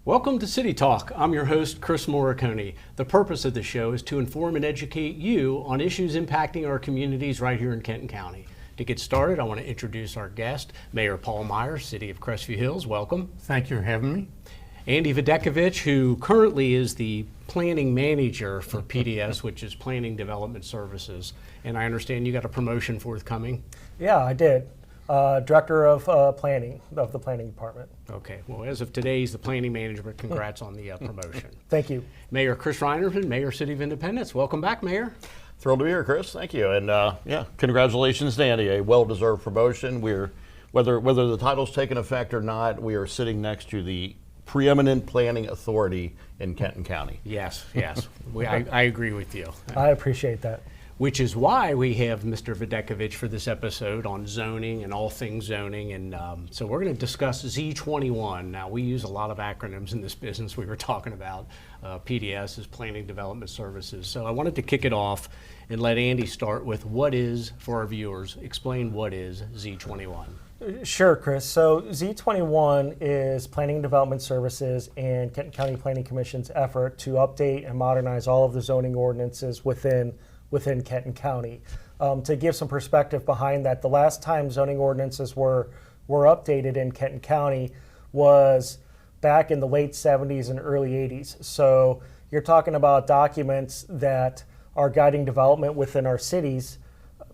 Welcome to City Talk. I'm your host, Chris Moriconi. The purpose of the show is to inform and educate you on issues impacting our communities right here in Kenton County. To get started, I want to introduce our guest, Mayor Paul Myers, City of Crestview Hills. Welcome. Thank you for having me. Andy Videkovich, who currently is the planning manager for PDS, which is Planning Development Services. And I understand you got a promotion forthcoming. Yeah, I did. Director of Planning of the Planning Department. Okay, well, as of today, he's the planning manager, but congrats on the promotion. Thank you. Mayor Chris Reinerman, Mayor, City of Independence. Welcome back, Mayor. Thrilled to be here, Chris. Thank you. And yeah, congratulations to Andy. A well-deserved promotion. Whether the title's taken effect or not, we are sitting next to the preeminent planning authority in Kenton County. Yes, yes. I agree with you. I appreciate that. Which is why we have Mr. Videkovich for this episode on zoning and all things zoning. And so we're going to discuss Z21. Now, we use a lot of acronyms in this business. We were talking about PDS is Planning Development Services. So I wanted to kick it off and let Andy start with what is, for our viewers, explain what is Z21. Sure, Chris. So Z21 is Planning Development Services and Kenton County Planning Commission's effort to update and modernize all of the zoning ordinances within Kenton County. To give some perspective behind that, the last time zoning ordinances were updated in Kenton County was back in the late 70s and early 80s. So you're talking about documents that are guiding development within our cities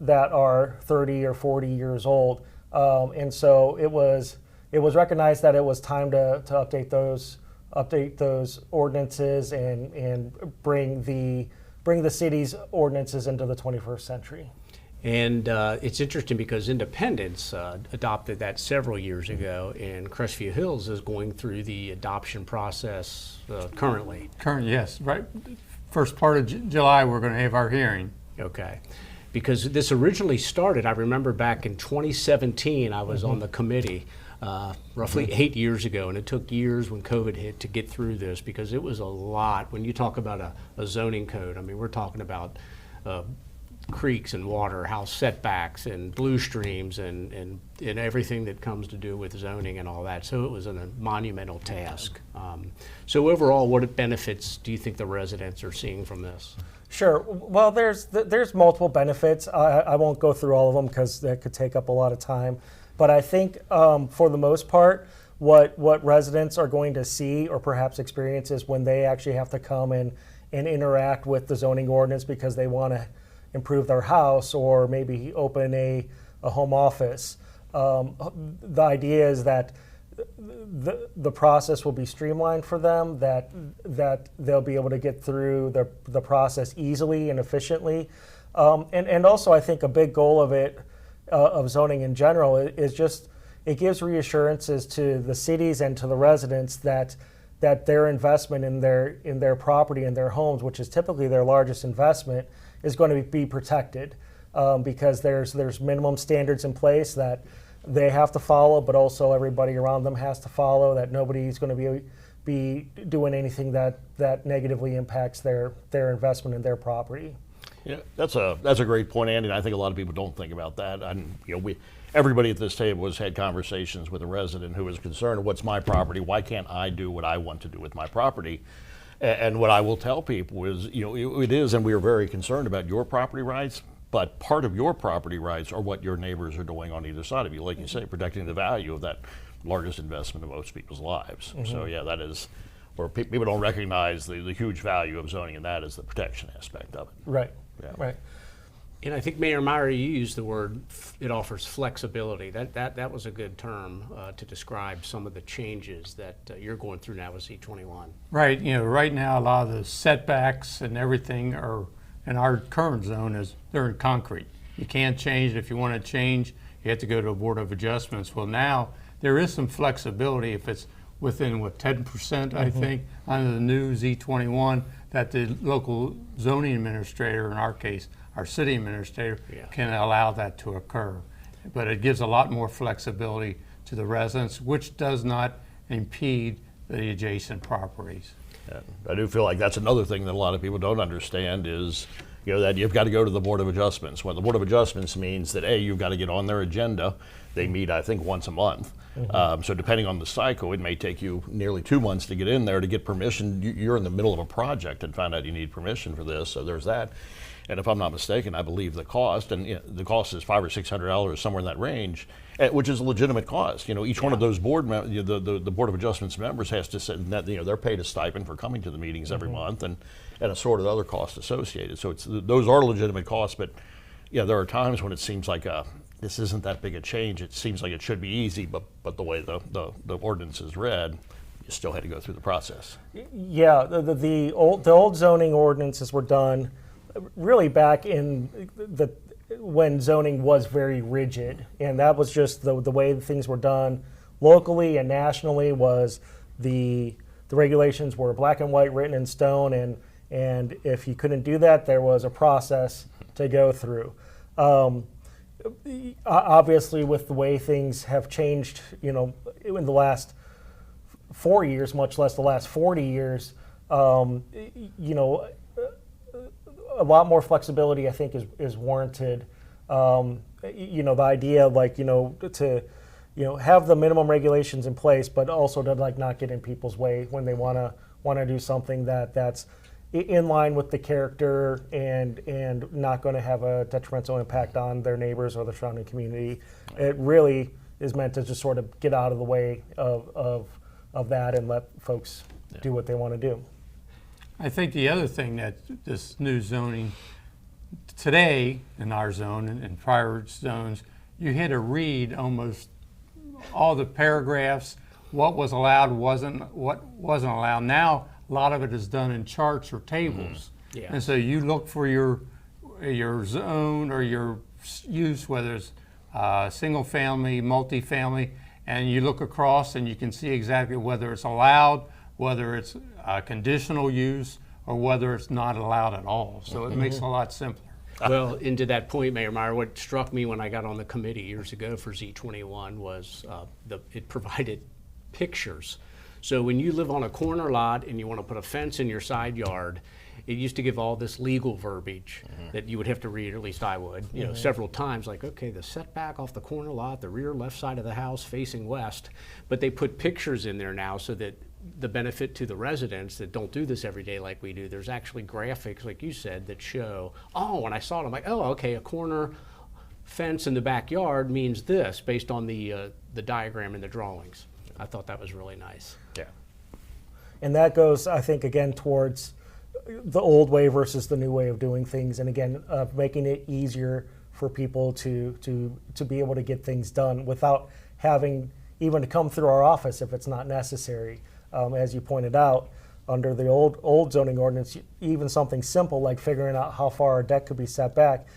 that are 30 or 40 years old. And so it was recognized that it was time to update those ordinances and bring the city's ordinances into the 21st century. And it's interesting because Independence adopted that several years ago, and Crestview Hills is going through the adoption process currently. Yes, right. First part of July, we're going to have our hearing. Okay. Because this originally started, I remember back in 2017, I was on the committee roughly 8 years ago, and it took years when COVID hit to get through this because it was a lot. When you talk about a zoning code, I mean, we're talking about creeks and water, house setbacks and blue streams and everything that comes to do with zoning and all that. So it was a monumental task. So overall, what benefits do you think the residents are seeing from this? Sure. Well, there's multiple benefits. I won't go through all of them because that could take up a lot of time. But I think for the most part, what residents are going to see or perhaps experience is when they actually have to come and interact with the zoning ordinance because they want to improve their house or maybe open a home office. The idea is that the process will be streamlined for them, that they'll be able to get through the process easily and efficiently. And also I think a big goal of zoning in general is just it gives reassurances to the cities and to the residents that their investment in their property and their homes, which is typically their largest investment, is going to be protected because there's minimum standards in place that they have to follow, but also everybody around them has to follow, that nobody's going to be doing anything that negatively impacts their investment in their property. Yeah, that's a great point, Andy, and I think a lot of people don't think about that. And everybody at this table has had conversations with a resident who is concerned, what's my property? Why can't I do what I want to do with my property? And what I will tell people is, it is, and we are very concerned about your property rights, but part of your property rights are what your neighbors are doing on either side of you. Like you say, protecting the value of that largest investment of most people's lives. Mm-hmm. So yeah, that is, where people don't recognize the huge value of zoning, and that is the protection aspect of it. Right, yeah. Right. And I think Mayor Meyer, you used the word, it offers flexibility. That was a good term to describe some of the changes that you're going through now with Z21. Right, right now a lot of the setbacks and everything are, in our current zone, they're in concrete. You can't change it. If you want to change, you have to go to a Board of Adjustments. Well, now there is some flexibility if it's within 10%, I think, under the new Z21, that the local zoning administrator, in our case, our city administrator, can allow that to occur. But it gives a lot more flexibility to the residents, which does not impede the adjacent properties. I do feel like that's another thing that a lot of people don't understand is, that you've got to go to the Board of Adjustments. Well, the Board of Adjustments means that you've got to get on their agenda. They meet, I think, once a month. So depending on the cycle, it may take you nearly 2 months to get in there to get permission. You're in the middle of a project and find out you need permission for this, so there's that. And if I'm not mistaken, I believe the cost, and the cost is $500 or $600, somewhere in that range, which is a legitimate cost. Each one of those the Board of Adjustments members has to sit, that they're paid a stipend for coming to the meetings every month, and assorted other costs associated. So those are legitimate costs, but there are times when it seems like this isn't that big a change. It seems like it should be easy, but the way the ordinance is read, you still had to go through the process. Yeah, the old zoning ordinances were done really back in when zoning was very rigid, and that was just the way things were done locally and nationally. Was the regulations were black and white, written in stone, and if you couldn't do that, there was a process to go through. Obviously, with the way things have changed, in the last 4 years, much less the last 40 years, a lot more flexibility, I think, is warranted. The idea, to have the minimum regulations in place, but also to not get in people's way when they want to do something that's in line with the character and not going to have a detrimental impact on their neighbors or the surrounding community. It really is meant to just sort of get out of the way of that and let folks do what they want to do. I think the other thing that this new zoning today in our zone and in prior zones, you had to read almost all the paragraphs, what was allowed, what wasn't allowed. Now, a lot of it is done in charts or tables. Yeah. And so you look for your zone or your use, whether it's single family, multifamily, and you look across and you can see exactly whether it's allowed, whether it's conditional use, or whether it's not allowed at all. So it makes it a lot simpler. Well, and to that point, Mayor Meyer, what struck me when I got on the committee years ago for Z21 was it provided pictures. So when you live on a corner lot and you want to put a fence in your side yard, it used to give all this legal verbiage that you would have to read, or at least I would, several times, like, okay, the setback off the corner lot, the rear left side of the house facing west. But they put pictures in there now so that the benefit to the residents that don't do this every day like we do, there's actually graphics, like you said, that show, when I saw it, I'm like, oh, okay, a corner fence in the backyard means this based on the diagram and the drawings. I thought that was really nice. Yeah. And that goes, I think, again, towards the old way versus the new way of doing things, and again, making it easier for people to be able to get things done without having even to come through our office if it's not necessary. As you pointed out, under the old zoning ordinance, even something simple like figuring out how far a deck could be set back,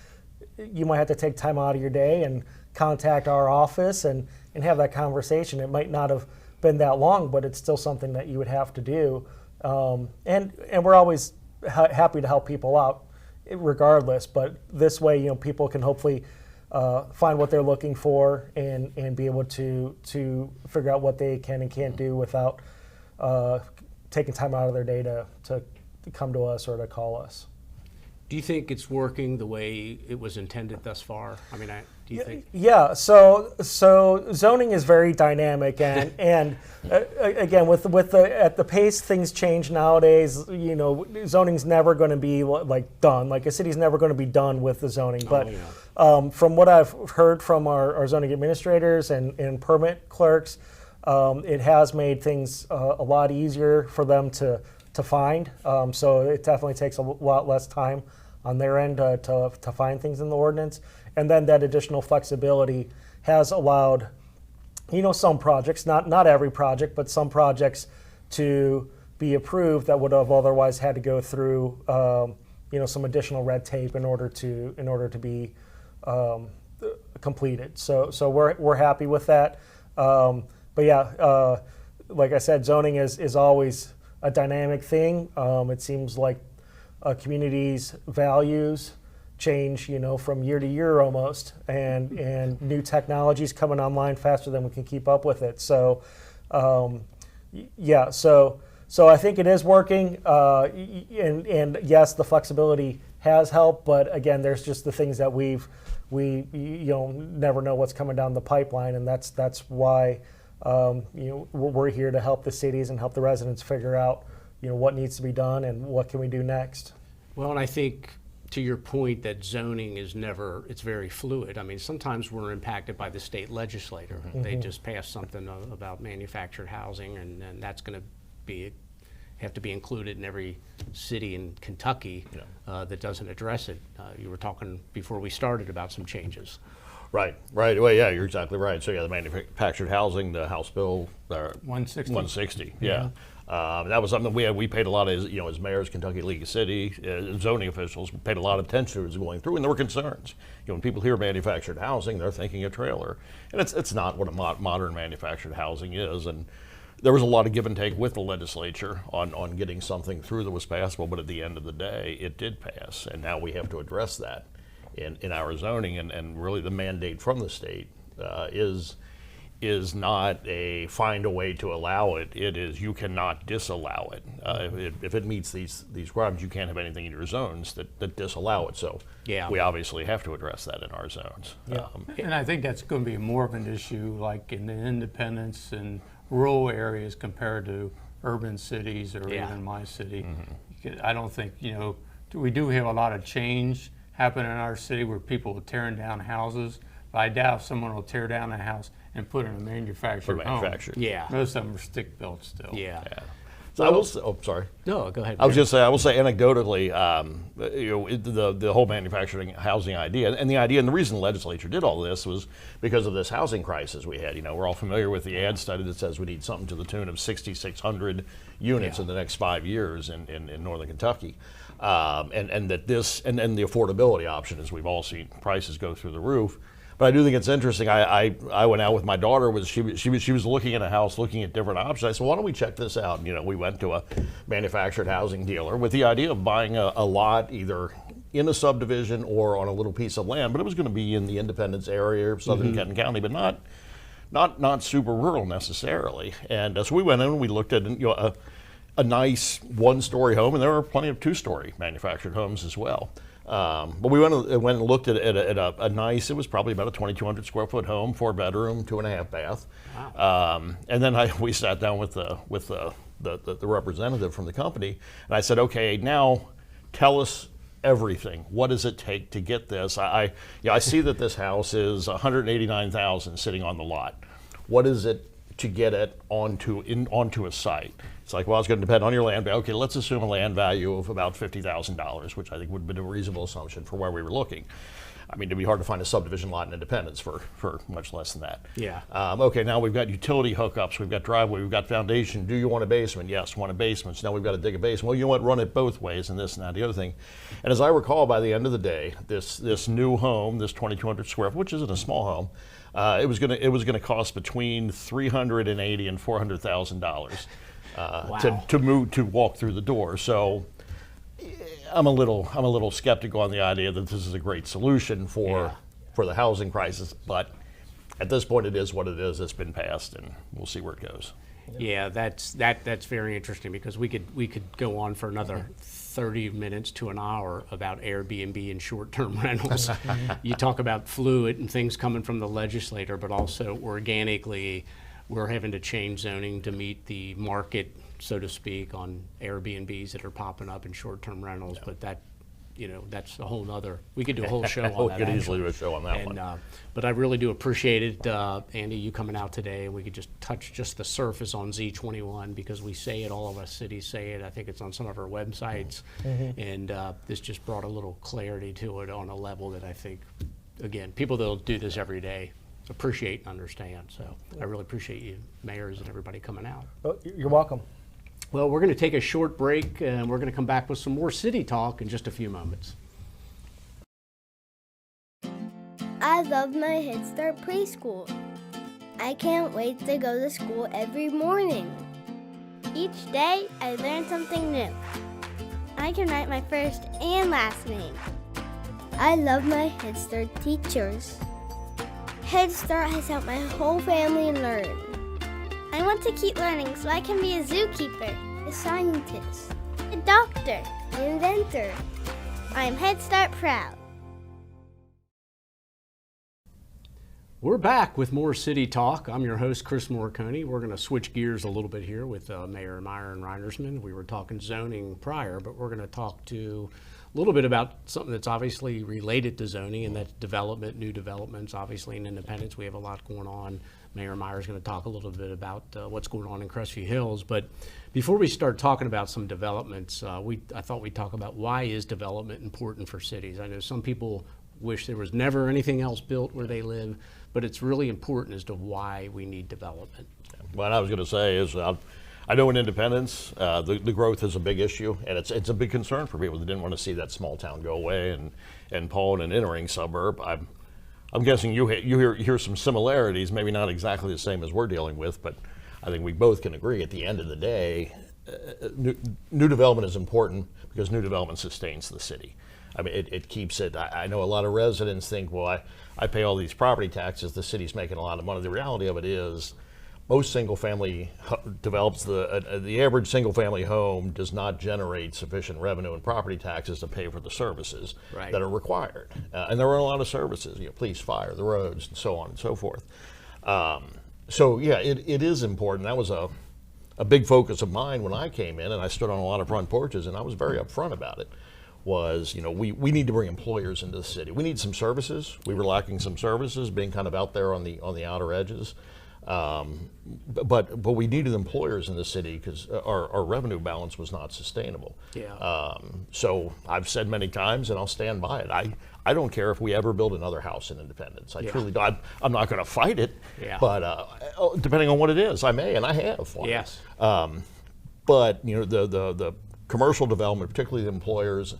you might have to take time out of your day and contact our office and have that conversation. It might not have been that long, but it's still something that you would have to do. And we're always happy to help people out regardless, but this way, people can hopefully find what they're looking for and be able to figure out what they can and can't do without taking time out of their day to come to us or to call us. Do you think it's working the way it was intended thus far? I mean, do you think? Yeah. So zoning is very dynamic, and again, with at the pace things change nowadays, zoning's never going to be done. Like a city's never going to be done with the zoning. But from what I've heard from our zoning administrators and permit clerks, it has made things a lot easier for them to find. So it definitely takes a lot less time on their end to find things in the ordinance. And then that additional flexibility has allowed, some projects, not every project, but some projects to be approved that would have otherwise had to go through, some additional red tape in order to be completed. So we're happy with that. But yeah, like I said, zoning is always a dynamic thing. It seems like a community's values change, from year to year almost, and new technologies coming online faster than we can keep up with it. So, so I think it is working, and yes, the flexibility has helped, but again, there's just the things that we never know what's coming down the pipeline, and that's why we're here to help the cities and help the residents figure out what needs to be done and what can we do next. Well, and I think to your point that zoning is it's very fluid. I mean, sometimes we're impacted by the state legislature. They just passed something about manufactured housing, and that's going to have to be included in every city in Kentucky that doesn't address it. You were talking before we started about some changes. Right. Well, yeah, you're exactly right. So, the manufactured housing, the House Bill 160. Yeah. That was something we paid a lot of, as mayors, Kentucky League of City, zoning officials paid a lot of attention to as going through, and there were concerns. When people hear manufactured housing, they're thinking a trailer, and it's not what a modern manufactured housing is. And there was a lot of give and take with the legislature on getting something through that was passable, but at the end of the day, it did pass, and now we have to address that in our zoning, and really the mandate from the state is not a find a way to allow it. It is you cannot disallow it. If it meets these requirements, you can't have anything in your zones that disallow it. So we obviously have to address that in our zones. Yeah. And I think that's going to be more of an issue like in the Independence and rural areas compared to urban cities or even my city. I don't think, we do have a lot of change happen in our city where people are tearing down houses, but I doubt if someone will tear down a house and put in a manufactured home. Yeah. Most of them are stick built still. Yeah. So I will say, sorry. No, go ahead. I was just say I will say anecdotally, the whole manufacturing housing idea, and the reason the legislature did all this was because of this housing crisis we had. We're all familiar with the ad study that says we need something to the tune of 6,600 units in the next 5 years in northern Kentucky, and that this and the affordability option, as we've all seen, prices go through the roof. But I do think it's interesting. I went out with my daughter. She was looking at a house, looking at different options. I said, why don't we check this out? And, we went to a manufactured housing dealer with the idea of buying a lot either in a subdivision or on a little piece of land. But it was going to be in the Independence area, southern Kenton County, but not super rural necessarily. And so we went in and we looked at a nice one-story home, and there were plenty of two-story manufactured homes as well. But we went and looked at a nice, it was probably about a 2,200 square foot home, 4-bedroom, 2.5 bath. Wow. And then we sat down with the representative from the company, and I said, okay, now tell us everything. What does it take to get this? I see that this house is $189,000 sitting on the lot. What is it to get it onto a site? It's like, well, it's going to depend on your land value. Okay, let's assume a land value of about $50,000, which I think would have been a reasonable assumption for where we were looking. I mean, it'd be hard to find a subdivision lot in Independence for much less than that. Yeah. Okay, now we've got utility hookups, we've got driveway, we've got foundation. Do you want a basement? Yes, want a basement. So now we've got to dig a basement. Well, you know what? Run it both ways, and this and that, the other thing. And as I recall, by the end of the day, this new home, this 2,200 square foot, which isn't a small home, it was going to cost between $380,000 and $400,000. Wow. to walk through the door. So I'm a little skeptical on the idea that this is a great solution for the housing crisis, but at this point it is what it is. It's been passed, and we'll see where it goes. Yeah, that's very interesting because we could go on for another 30 minutes to an hour about Airbnb and short-term rentals. You talk about fluid and things coming from the legislator, but also organically we're having to change zoning to meet the market, so to speak, on Airbnbs that are popping up in short-term rentals. Yeah. But that's a whole nother. We could do a whole show on that. We could easily do a show on that one. But I really do appreciate it, Andy, you coming out today, and we could just touch just the surface on Z21 because we say it, all of us cities say it. I think it's on some of our websites, and this just brought a little clarity to it on a level that I think, again, people that'll do this every day appreciate and understand. So I really appreciate you, mayors and everybody coming out. Oh, you're welcome. Well, we're going to take a short break, and we're going to come back with some more city talk in just a few moments. I love my Head Start preschool. I can't wait to go to school every morning. Each day, I learn something new. I can write my first and last name. I love my Head Start teachers. Head Start has helped my whole family learn. I want to keep learning so I can be a zookeeper, a scientist, a doctor, an inventor. I'm Head Start proud. We're back with more City Talk. I'm your host, Chris Moriconi. We're going to switch gears a little bit here with Mayor Myron Reinersman. We were talking zoning prior, but we're going to talk to a little bit about something that's obviously related to zoning, and that's development, new developments. Obviously in Independence, we have a lot going on. Mayor Meyer's going to talk a little bit about what's going on in Crestview Hills. But before we start talking about some developments, I thought we'd talk about why is development important for cities. I know some people wish there was never anything else built where they live, but it's really important as to why we need development. What I was going to say is, I know in Independence, the growth is a big issue, and it's a big concern for people that didn't want to see that small town go away. And Paul, in an entering suburb, I'm guessing you hear some similarities, maybe not exactly the same as we're dealing with, but I think we both can agree at the end of the day, new development is important because new development sustains the city. I mean, it keeps it. I know a lot of residents think, well, I pay all these property taxes, the city's making a lot of money. The reality of it is, most single-family develops the average single-family home does not generate sufficient revenue and property taxes to pay for the services that are required, and there are a lot of services, police, fire, the roads, and so on and so forth. So yeah, it is important. That was a big focus of mine when I came in, and I stood on a lot of front porches, and I was very upfront about it. Was, we need to bring employers into the city. We need some services. We were lacking some services, being kind of out there on the outer edges. But we needed employers in the city because our revenue balance was not sustainable. Yeah. So I've said many times, and I'll stand by it. I don't care if we ever build another house in Independence. I truly don't. I'm not going to fight it. Yeah. But depending on what it is, I may, and I have. Yes. But the commercial development, particularly the employers,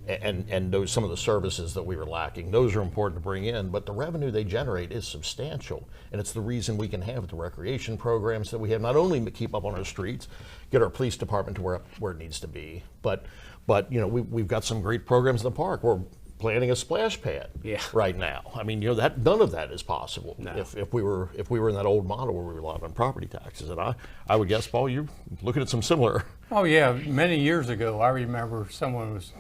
and those some of the services that we were lacking, those are important to bring in, but the revenue they generate is substantial, and it's the reason we can have the recreation programs that we have, not only to keep up on our streets, get our police department to where it needs to be, but we've got some great programs in the park. We're planning a splash pad right now. I mean, that none of that is possible if we were in that old model where we relied on property taxes. And I would guess, Paul, you're looking at some similar. Oh yeah, many years ago, I remember someone was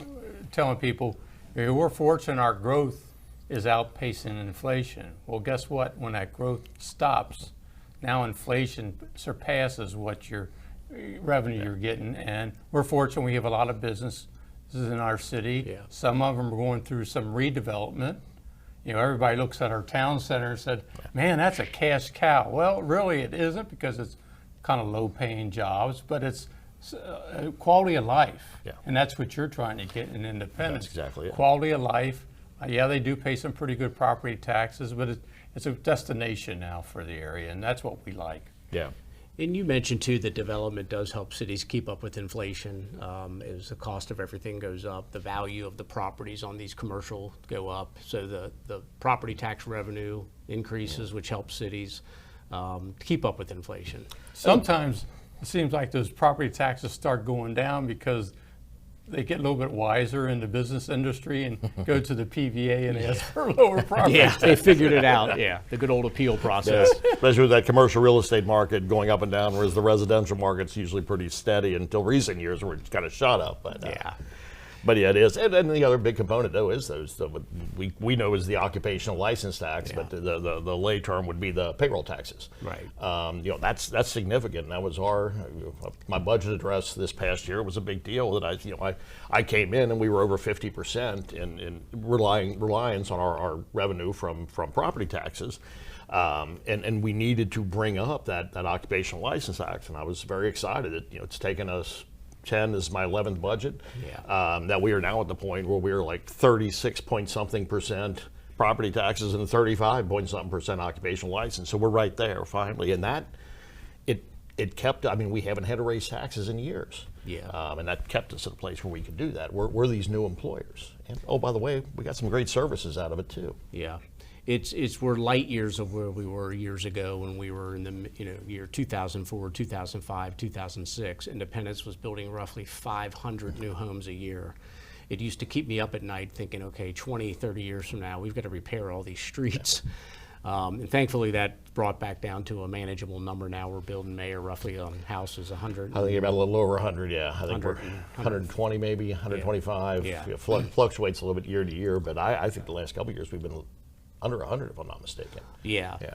telling people, we're fortunate our growth is outpacing inflation. Well, guess what? When that growth stops, now inflation surpasses what your revenue you're getting, and we're fortunate we have a lot of businesses in our city. Yeah. Some of them are going through some redevelopment. Everybody looks at our town center and said, man, that's a cash cow. Well, really it isn't, because it's kind of low-paying jobs, but it's quality of life. Yeah. And that's what you're trying to get in Independence. That's exactly it. Quality of life. Yeah, they do pay some pretty good property taxes, but it's a destination now for the area, and that's what we like. Yeah. And you mentioned too that development does help cities keep up with inflation. As the cost of everything goes up, the value of the properties on these commercial go up. So the property tax revenue increases, which helps cities keep up with inflation. Sometimes it seems like those property taxes start going down because they get a little bit wiser in the business industry and go to the PVA and ask for lower property Yeah, taxes. they figured it out. Yeah, the good old appeal process. Especially with that commercial real estate market going up and down, whereas the residential market's usually pretty steady until recent years where it's kind of shot up. But But yeah, it is. And the other big component, though, is we know is the occupational license tax, but the lay term would be the payroll taxes. Right. That's significant. That was my budget address this past year was a big deal. That I came in and we were over 50% in reliance on our revenue from property taxes. And we needed to bring up that occupational license tax, and I was very excited that it's taken us 10 is my 11th budget. That we are now at the point where we're like 36-point-something% property taxes and 35-point-something% occupational license. So we're right there finally, and that it kept. I mean, we haven't had to raise taxes in years. And that kept us at a place where we could do that. We're these new employers, and oh, by the way, we got some great services out of it too. Yeah. We're light years of where we were years ago when we were in the year 2004, 2005, 2006. Independence was building roughly 500 new homes a year. It used to keep me up at night thinking, okay, 20, 30 years from now, we've got to repair all these streets. And thankfully, that brought back down to a manageable number now. We're building, Mayor, roughly on houses 100. I think about a little over 100, yeah. I think 100 we're 120 maybe, 125. Yeah. It fluctuates a little bit year to year, but I think the last couple of years we've been under 100, if I'm not mistaken. Yeah, Yeah.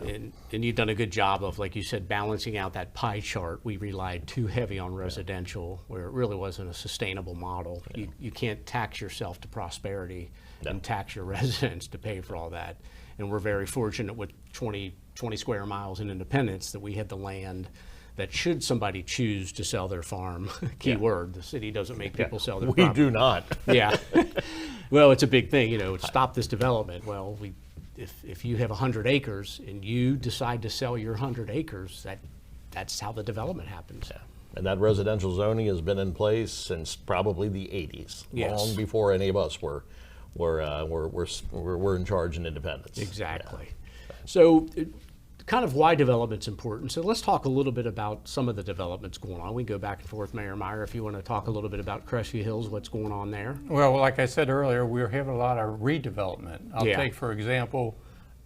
and you've done a good job of, like you said, balancing out that pie chart. We relied too heavy on residential, where it really wasn't a sustainable model. You can't tax yourself to prosperity and tax your residents to pay for all that. And we're very fortunate with 20 square miles in Independence that we had the land that should somebody choose to sell their farm, keyword, the city doesn't make people sell their We property. do not. Yeah. Well, it's a big thing, stop this development. Well, if you have 100 acres and you decide to sell your 100 acres, that's how the development happens. And that residential zoning has been in place since probably the 80s, Yes. long before any of us were in charge in Independence. Exactly. So kind of why development's important. So let's talk a little bit about some of the developments going on. We can go back and forth, Mayor Meyer, if you want to talk a little bit about Crestview Hills, what's going on there. Well, like I said earlier, we're having a lot of redevelopment. I'll Yeah. take, for example,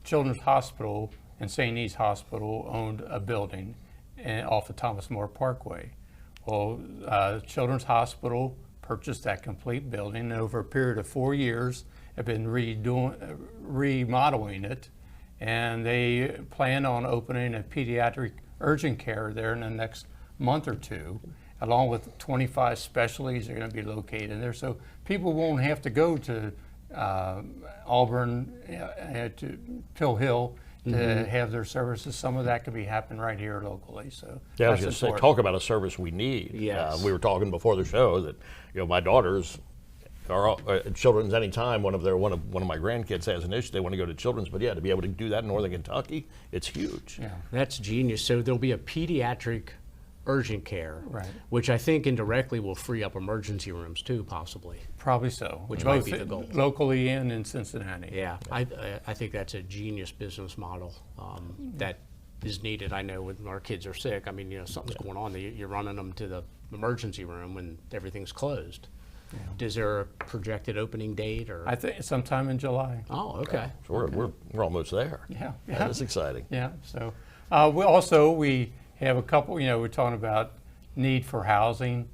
Children's Hospital and St. E's Hospital owned a building off of Thomas More Parkway. Well, Children's Hospital purchased that complete building, and over a period of 4 years have been remodeling it, and they plan on opening a pediatric urgent care there in the next month or two, along with 25 specialties are going to be located there. So people won't have to go to Auburn, to Pill Hill to have their services. Some of that could be happening right here locally. So Yeah, I was that's going to say, important. talk about a service we need. Yes. We were talking before the show that my daughters are at Children's anytime. One of my grandkids has an issue, they want to go to Children's. But yeah, to be able to do that in Northern Kentucky, it's huge. Yeah. That's genius. So there'll be a pediatric urgent care, Right. which I think indirectly will free up emergency rooms too, possibly. Probably so. Which might Both be the goal. locally and in Cincinnati. Yeah, I think that's a genius business model that is needed. I know when our kids are sick, something's going on, you're running them to the emergency room when everything's closed. Is there a projected opening date or? I think sometime in July. Oh, okay. So we're almost there. Yeah. That's exciting. Yeah. So we have a couple. We're talking about need for housing.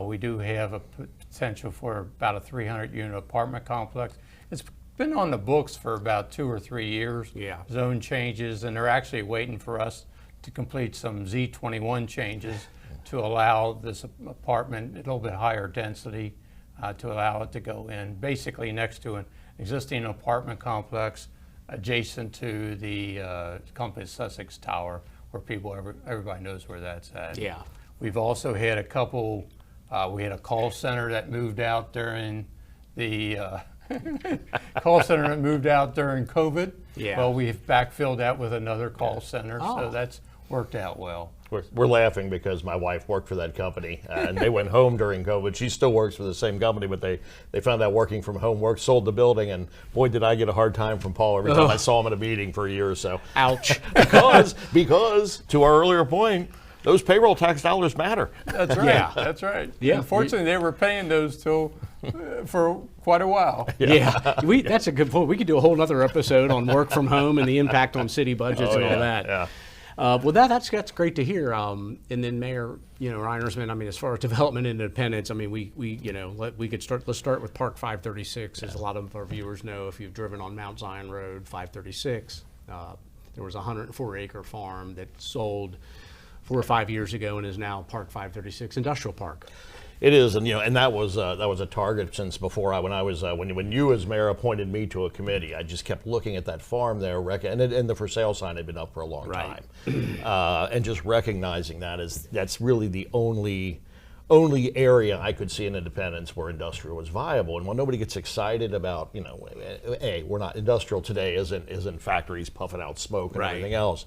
We do have a potential for about a 300-unit apartment complex. It's been on the books for about 2 or 3 years. Yeah. Zone changes, and they're actually waiting for us to complete some Z21 changes to allow this apartment a little bit higher density, to allow it to go in basically next to an existing apartment complex adjacent to the Compass Sussex Tower, where everybody knows where that's at. Yeah. We've also had a couple, we had a call center that moved out during the COVID. Yeah. Well, we've backfilled that with another call center, Oh. so that's worked out well. We're laughing because my wife worked for that company, and they went home during COVID. She still works for the same company, but they found out working from home work, sold the building, and boy, did I get a hard time from Paul every time I saw him at a meeting for a year or so. Ouch. Because to our earlier point, those payroll tax dollars matter. That's right. Yeah. That's right. Yeah. Unfortunately, they were paying those for quite a while. Yeah, that's a good point. We could do a whole other episode on work from home and the impact on city budgets and all that. Yeah. Well, that's great to hear. And then Mayor, Reinersman, as far as development and independence, we could start. Let's start with Park 536, as a lot of our viewers know. If you've driven on Mount Zion Road 536, there was a 104-acre farm that sold 4 or 5 years ago and is now Park 536 Industrial Park. It is, and that was a target since before when you as mayor appointed me to a committee. I just kept looking at that farm there, and the for sale sign had been up for a long Right. time, and just recognizing that's really the only area I could see in Independence where industrial was viable. And when nobody gets excited about, we're not industrial today, isn't factories puffing out smoke and Right. everything else.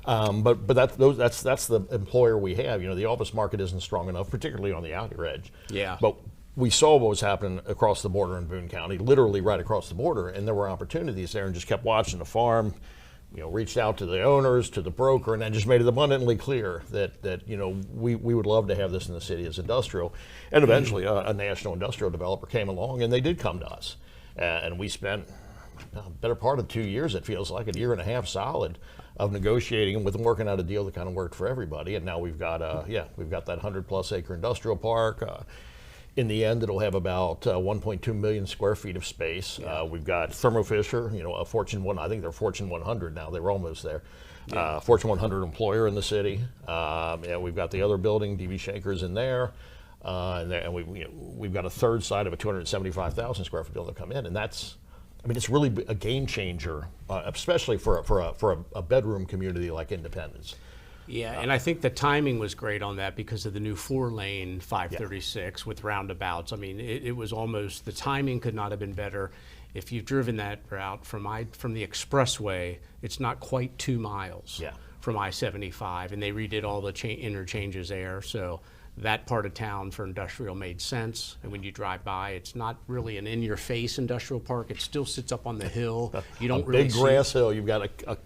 But that's the employer we have. The office market isn't strong enough, particularly on the outer edge. Yeah. But we saw what was happening across the border in Boone County, literally right across the border, and there were opportunities there, and just kept watching the farm. Reached out to the owners, to the broker, and then just made it abundantly clear that we would love to have this in the city as industrial. And eventually a national industrial developer came along, and they did come to us. And we spent better part of 2 years, it feels like, a year and a half solid of negotiating with them, working out a deal that kind of worked for everybody. And now we've got, we've got that 100+ acre industrial park. In the end, it'll have about 1.2 million square feet of space. We've got Thermo Fisher, a Fortune 1, I think they're Fortune 100 now. They were almost there. Fortune 100 employer in the city. We've got the other building, DB Shaker's in there. And we've got a third side of a 275,000 square foot building to come in. And that's, it's really a game changer, especially for a bedroom community like Independence. Yeah, and I think the timing was great on that because of the new 4-lane 536 with roundabouts. It was almost, the timing could not have been better. If you've driven that route from the expressway, it's not quite 2 miles from I-75, and they redid all the interchanges there. So that part of town for industrial made sense. And when you drive by, it's not really an in-your-face industrial park. It still sits up on the hill. You don't really big grass hill. You've got a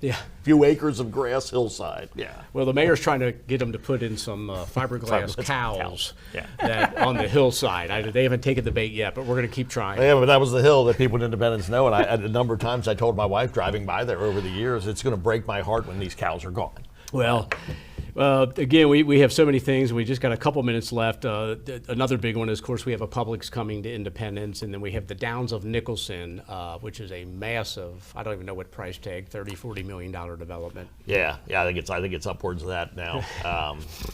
few acres of grass hillside. Yeah. Well, the mayor's trying to get them to put in some fiberglass cows that on the hillside. They haven't taken the bait yet, but we're going to keep trying. Yeah, but that was the hill that people in Independence know. And a number of times I told my wife driving by there over the years, it's going to break my heart when these cows are gone. Well, again, we have so many things. We just got a couple minutes left. Another big one is, of course, we have a Publix coming to Independence, and then we have the Downs of Nicholson, which is a massive, I don't even know what price tag, $30-40 million development. Yeah, I think it's upwards of that now.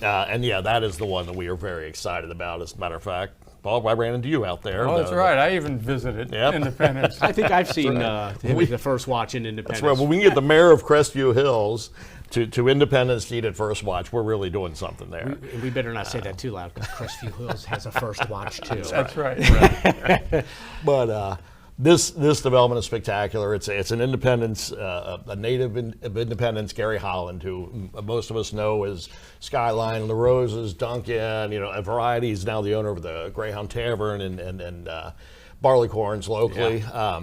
And that is the one that we are very excited about. As a matter of fact, Paul, I ran into you out there. Oh, that's right. I even visited Independence. I think I've seen the first watch in Independence. That's right. When we can get the mayor of Crestview Hills to Independence to eat at First Watch, we're really doing something there. We better not say that too loud because Crestview Hills has a First Watch too. That's right. But this development is spectacular. It's an Independence, a native of Independence, Gary Holland, who most of us know as Skyline, La Rosa's, Duncan, a variety. He's now the owner of the Greyhound Tavern and Barleycorns locally. Yeah.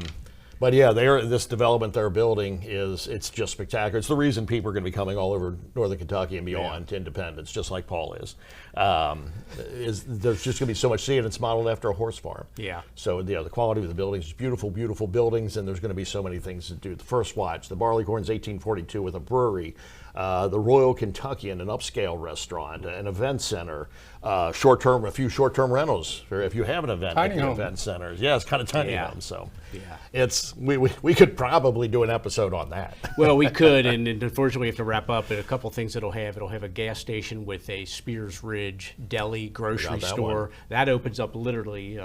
But this development they're building it's just spectacular. It's the reason people are going to be coming all over Northern Kentucky and beyond to Independence, just like Paul is. There's just going to be so much to see, and it's modeled after a horse farm. Yeah. So the quality of the buildings is beautiful, beautiful buildings, and there's going to be so many things to do. The First Watch, the Barleycorns 1842 with a brewery, the Royal Kentuckian, an upscale restaurant, an event center, a few short-term rentals for if you have an event at the event centers. Yeah, it's kind of tiny homes. So it's we could probably do an episode on that. Well, we could, and unfortunately we have to wrap up. But a couple things it'll have a gas station with a Spears Ridge deli grocery store. That opens up literally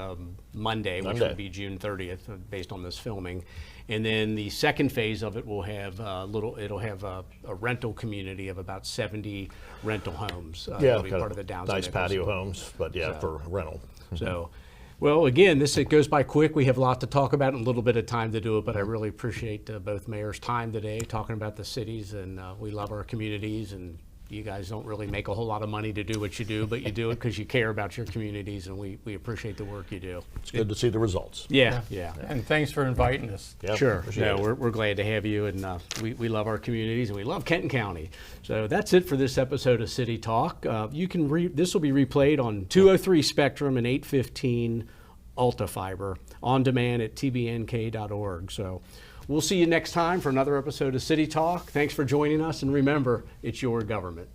Monday, which would be June 30th, based on this filming. And then the second phase of it will have it'll have a rental community of about 70 rental homes. It'll be part of the Downs. Nice patio homes, but for rental. So, well, again, it goes by quick. We have a lot to talk about and a little bit of time to do it, but I really appreciate both mayors' time today talking about the cities, and we love our communities, and you guys don't really make a whole lot of money to do what you do, but you do it because you care about your communities, and we appreciate the work you do. It's good to see the results. Yeah. And thanks for inviting us. Yeah, sure. We're glad to have you, and we love our communities, and we love Kenton County. So that's it for this episode of City Talk. This will be replayed on 203 Spectrum and 815 Alta Fiber on demand at tbnk.org. So we'll see you next time for another episode of City Talk. Thanks for joining us, and remember, it's your government.